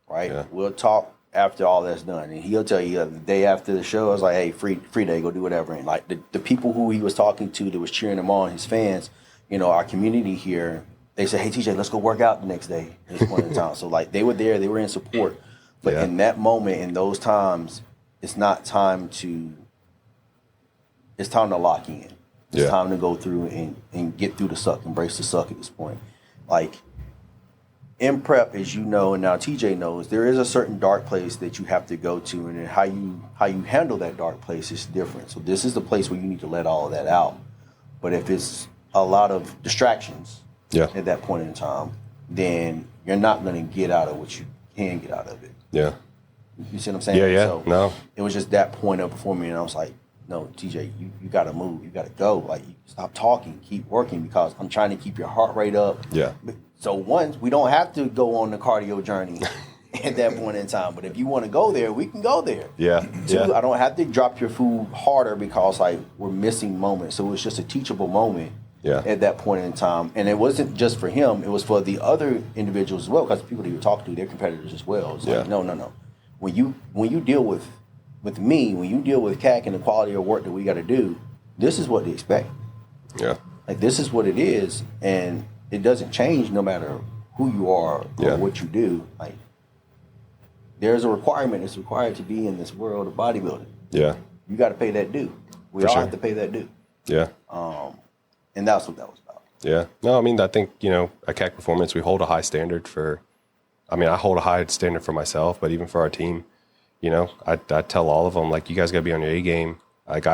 right? Yeah. We'll talk after all that's done, and he'll tell you the day after the show, I was like, hey, free day, go do whatever. And like the people who he was talking to that was cheering him on, his fans, you know, our community here, they said, hey, TJ, let's go work out the next day at this point in time. So like, they were there, they were in support. But in that moment, in those times, it's time to lock in. It's time to go through and get through the suck, embrace the suck at this point. Like, in prep, as you know, and now TJ knows, there is a certain dark place that you have to go to, and then how you handle that dark place is different. So this is the place where you need to let all of that out. But if it's a lot of distractions at that point in time, then you're not going to get out of what you can get out of it. Yeah. You see what I'm saying? Yeah. So no. It was just that point up before me, and I was like, no, TJ, you got to move. You got to go. Like, stop talking. Keep working, because I'm trying to keep your heart rate up. Yeah. So one, we don't have to go on the cardio journey at that point in time. But if you want to go there, we can go there. Yeah. Two, I don't have to drop your food harder because like we're missing moments. So it was just a teachable moment at that point in time. And it wasn't just for him. It was for the other individuals as well, because the people that you were talking to, they're competitors as well. It's like, no. When you deal with me, when you deal with CAC and the quality of work that we got to do, this is what they expect. Yeah. Like, this is what it is. And it doesn't change no matter who you are or what you do. Like, there's a requirement. It's required to be in this world of bodybuilding. Yeah. You got to pay that due. We all have to pay that due. Yeah. And that's what that was about. Yeah. No, I mean, I think, you know, at Kak Performance, we hold a high standard I hold a high standard for myself, but even for our team, you know, I tell all of them, like, you guys got to be on your A game. Like,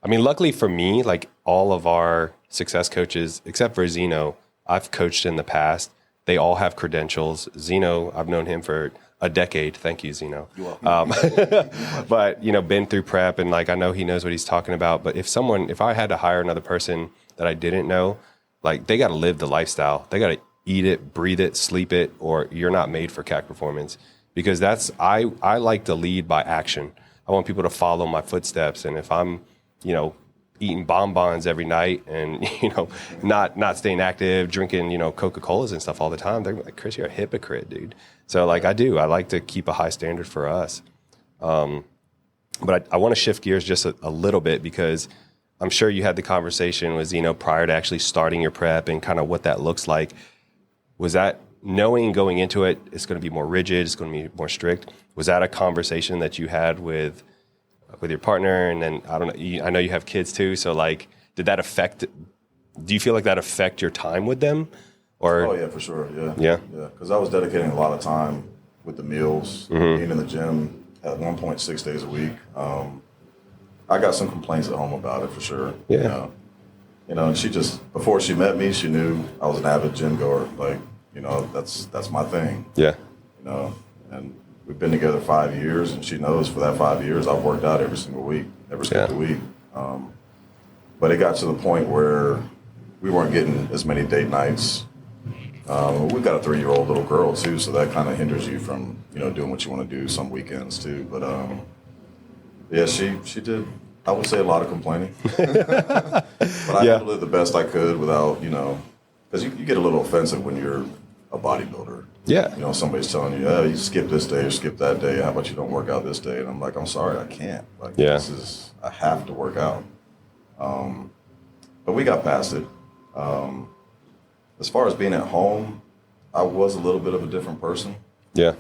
luckily for me, like, all of our success coaches, except for Zeno, I've coached in the past. They all have credentials. Zeno, I've known him for a decade. Thank you, Zeno. You're welcome. But, you know, been through prep, and like, I know he knows what he's talking about. But if I had to hire another person that I didn't know, like, they got to live the lifestyle. They got to eat it, breathe it, sleep it, or you're not made for Kak Performance. Because I like to lead by action. I want people to follow my footsteps. And if I'm, you know, eating bonbons every night and, you know, not staying active, drinking, you know, Coca-Colas and stuff all the time, they're like, Chris, you're a hypocrite, dude. So like, I like to keep a high standard for us. But I want to shift gears just a little bit, because I'm sure you had the conversation with Zeno prior to actually starting your prep and kind of what that looks like. Was that knowing going into it, it's going to be more rigid, it's going to be more strict? Was that a conversation that you had with your partner? And then, I don't know, I know you have kids too. So like, do you feel like that affect your time with them? Or? Oh yeah, for sure. Yeah. Because I was dedicating a lot of time with the meals, being in the gym at 1.6 days a week. I got some complaints at home about it for sure. Yeah. You know, and she just, before she met me, she knew I was an avid gym goer. Like, you know, that's my thing. Yeah. You know, and we've been together 5 years, and she knows for that 5 years I've worked out every single week, every single week. But it got to the point where we weren't getting as many date nights. We've got a 3-year-old little girl too, so that kind of hinders you from, you know, doing what you want to do some weekends too. But yeah, she did, I would say, a lot of complaining. But I handled it the best I could without, you know, because you get a little offensive when you're a bodybuilder. Yeah. You know, somebody's telling you, oh, you skip this day or skip that day. How about you don't work out this day? And I'm like, I'm sorry, I can't. Like, I have to work out. But we got past it. As far as being at home, I was a little bit of a different person. Yeah.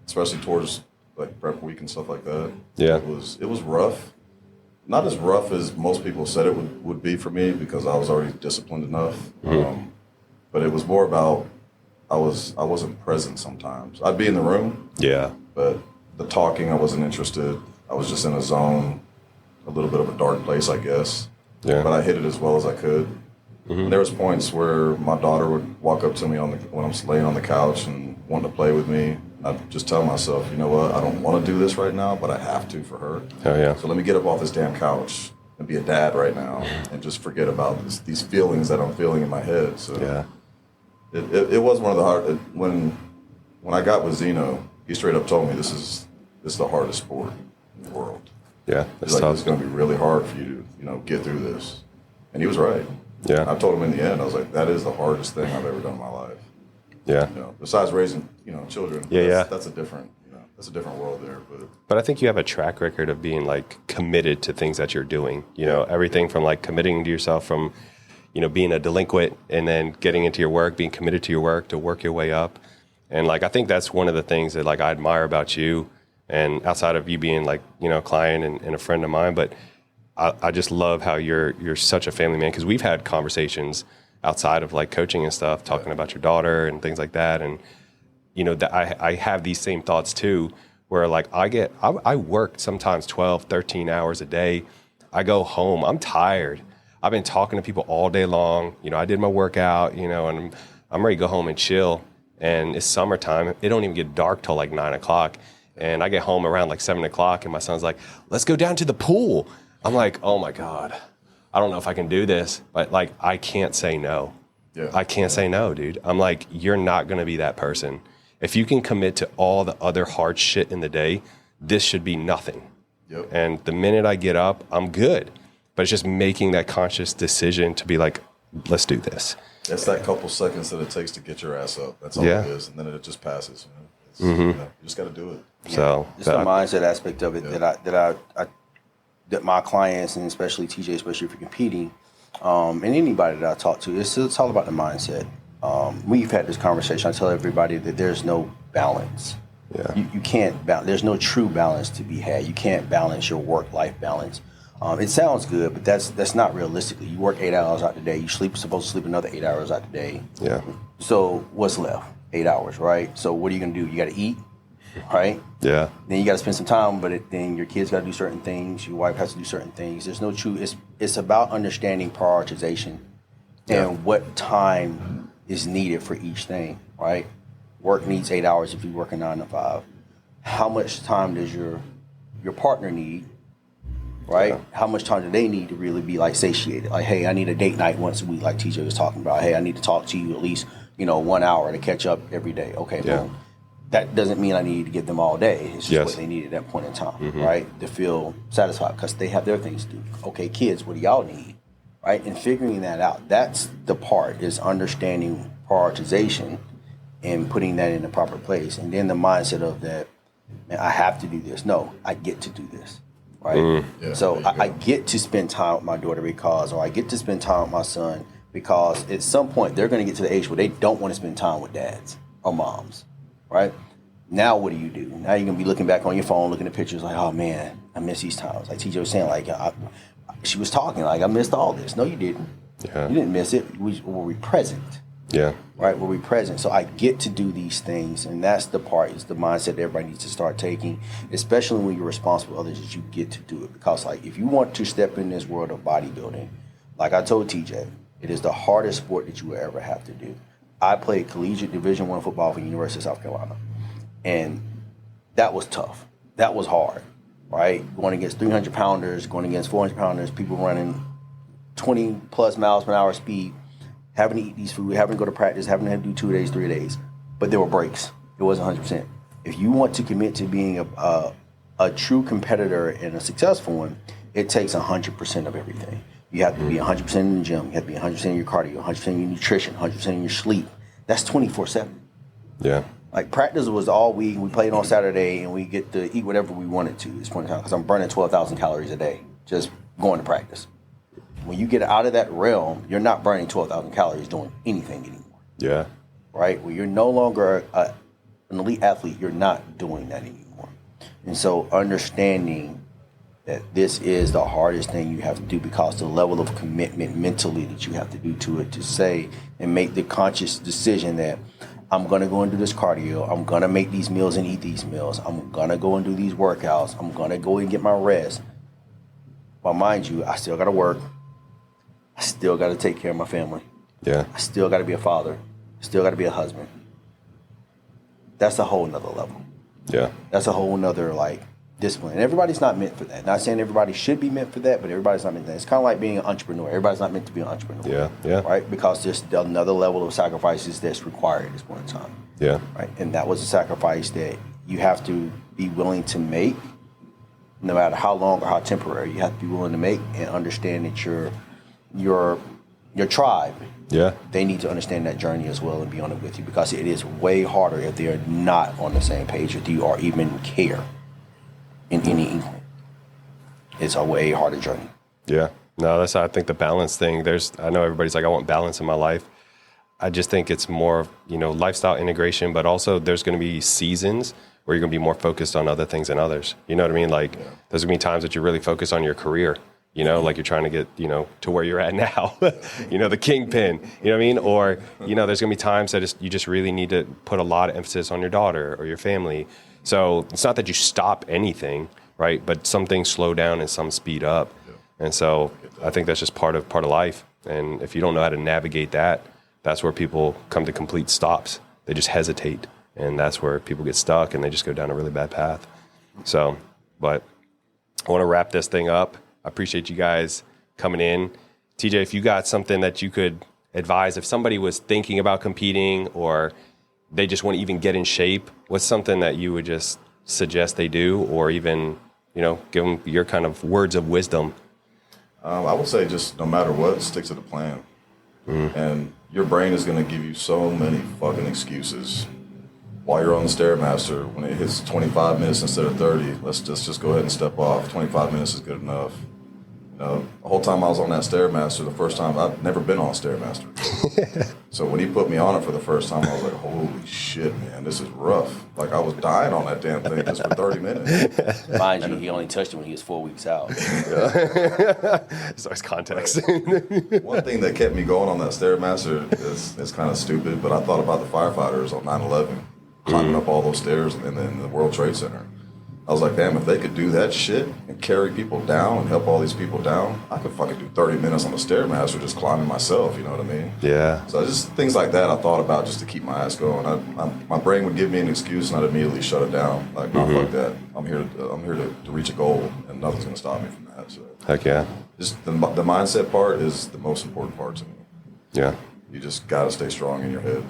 Especially towards like prep week and stuff like that. Yeah. It was rough. Not as rough as most people said it would be for me because I was already disciplined enough. But it was more about I wasn't present sometimes. I'd be in the room. Yeah. But the talking, I wasn't interested. I was just in a zone, a little bit of a dark place, I guess. Yeah. But I hit it as well as I could. And there was points where my daughter would walk up to me when I'm laying on the couch and wanting to play with me. I'd just tell myself, you know what, I don't want to do this right now, but I have to for her. Oh, yeah. So let me get up off this damn couch and be a dad right now and just forget about these feelings that I'm feeling in my head. So yeah. It was one of the hard, when I got with Zeno, he straight up told me this is the hardest sport in the world. Yeah. He's like, it's going to be really hard for you to, get through this. And he was right. Yeah. I told him in the end, I was like, that is the hardest thing I've ever done in my life. Yeah. Besides raising, children. Yeah. That's a different, that's a different world there. But I think you have a track record of being like committed to things that you're doing. Everything from like committing to yourself from, being a delinquent and then getting into your work, being committed to your work to work your way up. And like, I think that's one of the things that like I admire about you, and outside of you being like, a client and a friend of mine, but I just love how you're such a family man, because we've had conversations outside of like coaching and stuff, talking about your daughter and things like that. And, that I have these same thoughts too, where like I work sometimes 12, 13 hours a day. I go home, I'm tired. I've been talking to people all day long. I did my workout, and I'm ready to go home and chill. And it's summertime. It don't even get dark till like 9 o'clock. And I get home around like 7 o'clock and my son's like, let's go down to the pool. I'm like, oh my God, I don't know if I can do this, but like, I can't say no. Yeah. I can't say no, dude. I'm like, you're not going to be that person. If you can commit to all the other hard shit in the day, this should be nothing. Yep. And the minute I get up, I'm good. But it's just making that conscious decision to be like, let's do this. It's that couple seconds that it takes to get your ass up. That's all it is. And then it just passes. You just got to do it. Yeah. So it's the mindset aspect of it that my clients, and especially TJ, especially if you're competing, and anybody that I talk to, it's all about the mindset. We've had this conversation. I tell everybody that there's no balance. Yeah. You can't balance. There's no true balance to be had. You can't balance your work-life balance. It sounds good, but that's not realistically. You work 8 hours out the day. Supposed to sleep another 8 hours out the day. Yeah. So what's left? 8 hours, right? So what are you gonna do? You got to eat, right? Yeah. Then you got to spend some time, but then your kids got to do certain things. Your wife has to do certain things. There's no true. It's about understanding prioritization and what time is needed for each thing, right? Work needs 8 hours if you work a 9 to 5. How much time does your partner need? Right? Yeah. How much time do they need to really be like satiated? Like, hey, I need a date night once a week, like TJ was talking about. Hey, I need to talk to you at least, 1 hour to catch up every day. Okay, boom. That doesn't mean I need to give them all day. It's just what they need at that point in time, right? To feel satisfied because they have their things to do. Okay, kids, what do y'all need? Right? And figuring that out, that's the part, is understanding prioritization and putting that in the proper place. And then the mindset of that, man, I have to do this. No, I get to do this. Right? Yeah, so I get to spend time with my daughter or I get to spend time with my son because at some point they're going to get to the age where they don't want to spend time with dads or moms, right? Now what do? Now you're going to be looking back on your phone, looking at pictures like, oh man, I miss these times. Like TJ was saying, like she was talking, like I missed all this. No, you didn't. Yeah. You didn't miss it. Were we present? Yeah. Right? Were we present? So I get to do these things, and that's the part, is the mindset that everybody needs to start taking, especially when you're responsible for others, is you get to do it. Because like if you want to step in this world of bodybuilding, like I told TJ, it is the hardest sport that you will ever have to do. I played collegiate Division I football for the University of South Carolina, and that was tough. That was hard, right? Going against 300-pounders, going against 400-pounders, people running 20 plus miles per hour speed, having to eat these food, having to go to practice, having to do 2 days, 3 days. But there were breaks. It wasn't 100%. If you want to commit to being a true competitor and a successful one, it takes 100% of everything. You have to be 100% in the gym. You have to be 100% in your cardio, 100% in your nutrition, 100% in your sleep. That's 24/7. Yeah. Like practice was all week. We played on Saturday, and we get to eat whatever we wanted to at this point in time because I'm burning 12,000 calories a day just going to practice. When you get out of that realm, you're not burning 12,000 calories doing anything anymore. Yeah. Right? When you're no longer an elite athlete, you're not doing that anymore. And so understanding that this is the hardest thing you have to do because the level of commitment mentally that you have to do to it, to say and make the conscious decision that I'm going to go and do this cardio. I'm going to make these meals and eat these meals. I'm going to go and do these workouts. I'm going to go and get my rest. But mind you, I still got to work. I still got to take care of my family. Yeah. I still got to be a father. Still got to be a husband. That's a whole nother level. Yeah. That's a whole nother, discipline. And everybody's not meant for that. Not saying everybody should be meant for that, but everybody's not meant for that. It's kind of like being an entrepreneur. Everybody's not meant to be an entrepreneur. Yeah. Yeah. Right? Because there's another level of sacrifices that's required at this point in time. Yeah. Right? And that was a sacrifice that you have to be willing to make, no matter how long or how temporary. You have to be willing to make and understand that your tribe, Yeah. they need to understand that journey as well and be on it with you, because it is way harder if they are not on the same page with you or even care in any inkling. It's a way harder journey. Yeah. No, I think the balance thing, I know everybody's like, I want balance in my life. I just think it's more, lifestyle integration, but also there's going to be seasons where you're going to be more focused on other things than others. You know what I mean? Like there's going to be times that you're really focused on your career, like you're trying to get, to where you're at now, the kingpin, you know what I mean? Or, there's going to be times that you just really need to put a lot of emphasis on your daughter or your family. So it's not that you stop anything, right? But some things slow down and some speed up. And so I think that's just part of life. And if you don't know how to navigate that, that's where people come to complete stops. They just hesitate. And that's where people get stuck and they just go down a really bad path. So, but I want to wrap this thing up. I appreciate you guys coming in. TJ, if you got something that you could advise, if somebody was thinking about competing or they just want to even get in shape, what's something that you would just suggest they do, or even, give them your kind of words of wisdom? I would say just no matter what, stick to the plan. And your brain is going to give you so many fucking excuses. While you're on the Stairmaster, when it hits 25 minutes instead of 30, let's just go ahead and step off. 25 minutes is good enough. The whole time I was on that Stairmaster, the first time, I'd never been on a Stairmaster. So when he put me on it for the first time, I was like, holy shit, man, this is rough. Like, I was dying on that damn thing just for 30 minutes. Mind you, he only touched it when he was 4 weeks out. So it's context. One thing that kept me going on that Stairmaster is kind of stupid, but I thought about the firefighters on 9/11, climbing up all those stairs in the World Trade Center. I was like, damn, if they could do that shit and carry people down and help all these people down, I could fucking do 30 minutes on the Stairmaster just climbing myself, you know what I mean? Yeah. So just things like that I thought about just to keep my ass going. My brain would give me an excuse and I'd immediately shut it down. Like, no, fuck that. I'm here to reach a goal and nothing's going to stop me from that. So Heck yeah. just the mindset part is the most important part to me. Yeah. You just got to stay strong in your head.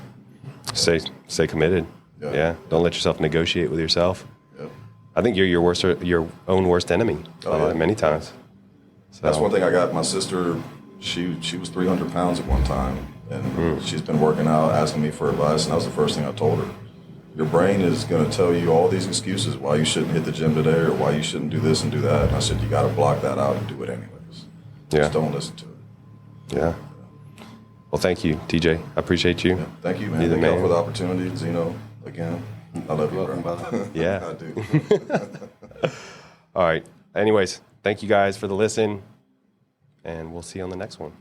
Stay committed. Yeah. Don't let yourself negotiate with yourself. I think you're your own worst enemy many times. So. That's one thing I got. My sister, she was 300 pounds at one time, and she's been working out, asking me for advice, and that was the first thing I told her. Your brain is going to tell you all these excuses why you shouldn't hit the gym today or why you shouldn't do this and do that. And I said, you got to block that out and do it anyways. Just don't listen to it. Yeah. Well, thank you, TJ. I appreciate you. Yeah, thank you, man. Thank you for the opportunity. Zeno, again. I love you, bro. Yeah. I do. All right. Anyways, thank you guys for the listen, and we'll see you on the next one.